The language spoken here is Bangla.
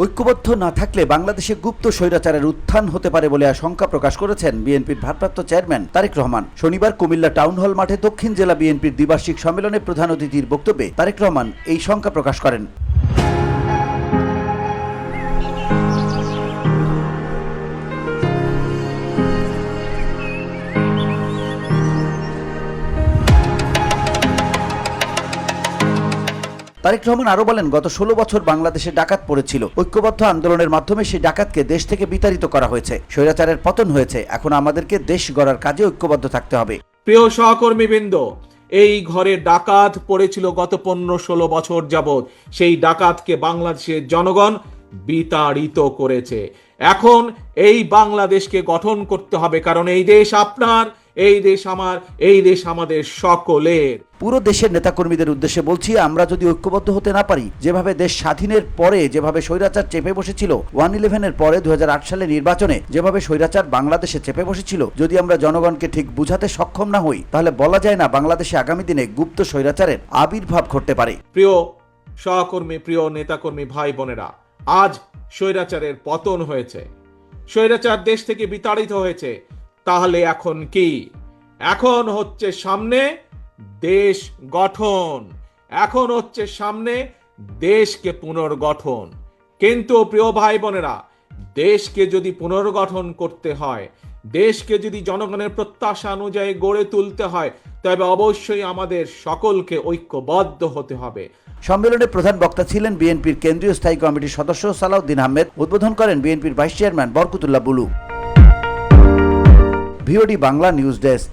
ঐক্যবদ্ধ না থাকলে বাংলাদেশে গুপ্ত স্বৈরাচারের উত্থান হতে পারে বলে আশঙ্কা প্রকাশ করেছেন বিএনপির ভারপ্রাপ্ত চেয়ারম্যান তারেক রহমান। শনিবার কুমিল্লা টাউন হল মাঠে দক্ষিণ জেলা বিএনপির দ্বিবার্ষিক সম্মেলনে প্রধান অতিথির বক্তব্যে তারেক রহমান এই শঙ্কা প্রকাশ করেন। তারেক রহমান আরো বলেন, গত 16 বছর বাংলাদেশে ডাকাত পড়েছিল। ঐক্যবদ্ধ আন্দোলনের মাধ্যমে সেই ডাকাতকে দেশ থেকে বিতাড়িত করা হয়েছে। স্বৈরাচারের পতন হয়েছে। এখন আমাদেরকে দেশ গড়ার কাজে ঐক্যবদ্ধ থাকতে হবে। প্রিয় সহকর্মীবৃন্দ, এই ঘরে ডাকাত পড়েছিল গত 15-16 বছর যাবৎ। সেই ডাকাতকে বাংলাদেশের জনগণ বিতাড়িত করেছে। এখন এই বাংলাদেশকে গঠন করতে হবে, কারণ এই দেশ আপনার, এই দেশ আমার, এই দেশ আমাদের সকলের। পুরো দেশের নেতাকর্মীদের উদ্দেশ্যে বলছি, আমরা যদি ঐক্যবদ্ধ হতে না পারি, যেভাবে দেশ স্বাধীনের পরে যেভাবে স্বৈরাচার চেপে বসেছিল, 1/11-এর পরে 2008 সালে নির্বাচনে যেভাবে স্বৈরাচার বাংলাদেশে চেপে বসেছিল, যদি আমরা জনগণকে ঠিক বুঝাতে সক্ষম না হই, তাহলে বলা যায় না বাংলাদেশে আগামী দিনে গুপ্ত স্বৈরাচারের আবির্ভাব ঘটতে পারে। প্রিয় সহকর্মী, প্রিয় নেতাকর্মী ভাই বোনেরা, আজ স্বৈরাচারের পতন হয়েছে, স্বৈরাচার দেশ থেকে বিতাড়িত হয়েছে। তাহলে এখন কি? এখন হচ্ছে সামনে দেশ গঠন, এখন হচ্ছে সামনে দেশকে পুনর্গঠন। কিন্তু প্রিয় ভাই বোনেরা, দেশকে যদি পুনর্গঠন করতে হয়, দেশকে যদি জনগণের প্রত্যাশা অনুযায়ী গড়ে তুলতে হয়, তবে অবশ্যই আমাদের সকলকে ঐক্যবদ্ধ হতে হবে। সম্মেলনে প্রধান বক্তা ছিলেন বিএনপির কেন্দ্রীয় স্থায়ী কমিটির সদস্য সালাউদ্দিন আহমেদ। উদ্বোধন করেন বিএনপির vice chairman Barkatullah Bulu. VOD Bangla news desk.